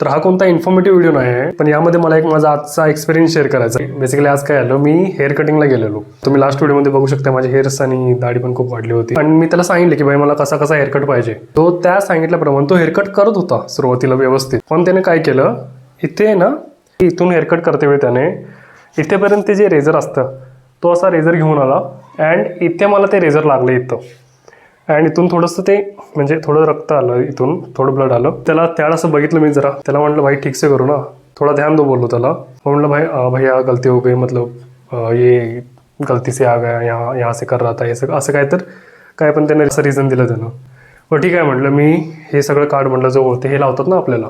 तर हा कोणता इन्फॉर्मेटिव्ह व्हिडिओ नाही आहे, पण यामध्ये मला एक माझा आजचा एक्सपिरियन्स शेअर करायचा आहे. बेसिकली आज काय आलं, मी हेअर कटिंगला गेलेलो. तुम्ही लास्ट व्हिडिओमध्ये बघू शकता माझे हेअर्स आणि दाढी पण खूप वाढली होती. आणि मी त्याला सांगितलं की भाई मला कसा कसा हेअरकट पाहिजे. तो त्या सांगितल्याप्रमाणे तो हेअरकट करत होता सुरुवातीला व्यवस्थित. पण त्याने काय केलं, इथे ना इथून हेअरकट करते वेळी त्याने इथेपर्यंत ते जे रेझर असतं तो असा रेझर घेऊन आला अँड इथे मला ते रेझर लागलं इथं. अँड इथून थोडंसं ते म्हणजे थोडं रक्त आलं, इथून थोडं ब्लड आलं. त्याला असं बघितलं मी जरा. त्याला म्हटलं भाई ठीक से करू ना, थोड़ा ध्यान दो बोललो त्याला. म्हटलं भाई भैया गलती हो गई, मतलब ये गलती से आ गया, यहाँ से कर रहा था, असं काय पण त्याने असं रिझन दिलं त्यानं. हो ठीक आहे म्हटलं, मी हे सगळं कार्ड म्हटलं जो होते हे लावतात ना आपल्याला,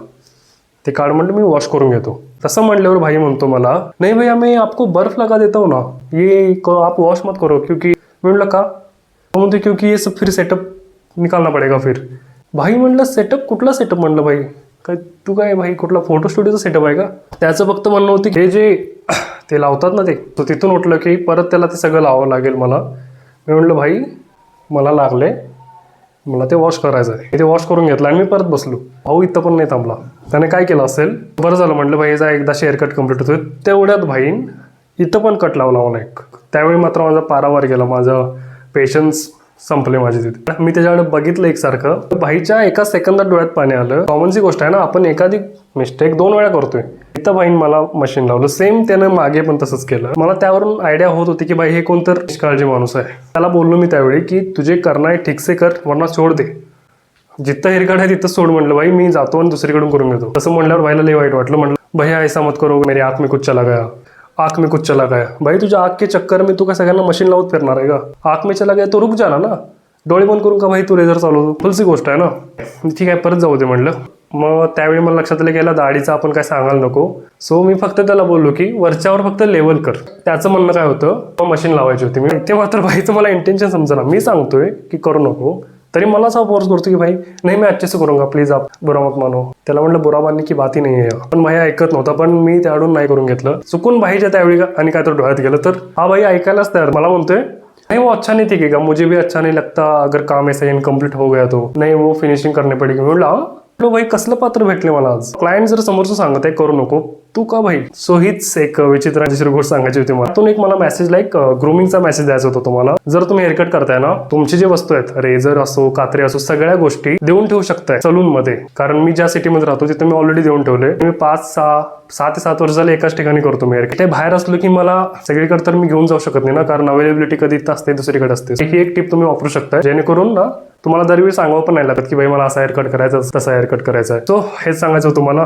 ते कार्ड म्हटलं मी वॉश करून घेतो. तसं म्हटल्यावर भाई म्हणतो मला, नाही भैया मैं आपको बर्फ लगा देता हूँ ना, ये आप वॉश मत करो. क्योंकि म्हटलं का, म्हणते क्योंकि ये सब फिर सेटअप निकालना पडेगा फिर. भाई म्हणलं सेटअप कुठला सेटअप, म्हणलं भाई काय तू काय भाई कुठला फोटो स्टुडिओचा सेटअप आहे का. त्याचं फक्त म्हणणं होतं की हे जे ते लावतात ना ते तिथून उठलं की परत त्याला ते सगळं लावावं लागेल मला. मी म्हटलं भाई मला लागले, मला ते वॉश करायचं आहे. ते वॉश करून घेतलं आणि मी परत बसलो. भाऊ इथं पण नाही थांबला. त्याने काय केलं असेल, बरं झालं म्हटलं भाई याचा एकदा शेअर कट कम्प्लीट होतोय. तेवढ्यात भाईन इथं पण कट लावला मला एक. त्यावेळी मात्र माझा पारावर गेला, माझं पेशन्स संपले माझे तिथे. मी त्याच्याकडे बघितलं एकसारखं. भाईच्या एका सेकंदात डोळ्यात पाणी आलं. कॉमनची गोष्ट आहे ना, आपण एखादी मिस्टेक 2 वेळा करतोय. इथं भाईन मला मशीन लावलं. सेम त्यानं मागे पण तसंच केलं. मला त्यावरून आयडिया होत होती की भाई हे कोणतर निष्काळजी माणूस आहे. त्याला बोललो मी त्यावेळी की तुझे करना है ठीक से कर, वरना छोड दे. जिथं हेअरकट आहे तिथं सोड म्हटलं. भाई मी जातो आणि दुसरीकडून करून घेतो. तसं म्हणल्यावर भाईला लई वाईट वाटलं. म्हटलं भैया ऐसा मत करो, मेरी आँख में कुछ चला गया, आँख में कुछ चला गया. भाई तुझ्या आँख के चक्कर में तू काय सगळ्यांना मशीन लावत फिरणार आहे का. आँख में चला गया तो रुक जाना ना, डोळे बंद करून का भाई तू रेझर चालवतो. फुलसी गोष्ट आहे ना. ठीक आहे परत जाऊ दे म्हटलं. मग त्यावेळी मला लक्षात आलं गेला दाढीचा आपण काय सांगायला नको. सो मी फक्त त्याला बोललो की वरच्यावर फक्त लेवल कर. त्याचं म्हणणं काय होतं, मशीन लावायची होती. मी ते मात्र भाईचं मला इंटेन्शन समजा. मी सांगतोय की करू नको, तरी मला असा फोर्स करतो की भाई नाही मैं अच्छे से करूंगा, प्लीज आप बुरा मत मानो. त्याला म्हटलं बुरा मानने की बात ही नाही आहे. पण भाई ऐकत नव्हता. पण मी त्याकडून नाही करून घेतलं. चुकून भाईच्या त्यावेळी आणि काय तर डोळ्यात गेलं तर हा भाई ऐकायलाच तयार. मला म्हणतोय नहीं वो अच्छा नहीं दिखेगा, मुझे भी अच्छा नहीं लगता अगर काम ऐसा इनकम्प्लीट हो गया तो, नहीं वो फिनिशिंग करने पडेगी. म्हटलं भाई कसलं पात्र भेटले मला आज. क्लायंट जर समोरचं सांगत आहे करू नको, तू का भाई. सो हीच एक विचित्र गोष्ट सांगायची होती मला. त्यातून एक मला मेसेज लाईक ग्रूमिंगचा मेसेज द्यायचा होता तुम्हाला. जर तुम्ही हेअरकट करताय ना, तुमची जी वस्तू आहेत रेझर असो कात्रे असो सगळ्या गोष्टी देऊन ठेवू शकताय सलून मध्ये. कारण मी ज्या सिटीमध्ये राहतो तिथे मी ऑलरेडी देऊन ठेवले. मी 6 ते 7 वर्ष झाले एकाच ठिकाणी करतो मी हेअरकट. ते बाहेर असलो की मला सगळीकडे तर मी घेऊन जाऊ शकत नाही ना, कारण अवेलेबिलिटी कधी असते दुसरीकडे असते. ही एक टिप तुम्ही वापरू शकता जेणेकरून ना तुम्हाला दरवेळी सांगावं पण नाही लागत की भाई मला असा हेअरकट करायचा तसा हेअरकट करायचा आहे. सो हेच सांगायचं होतं मला.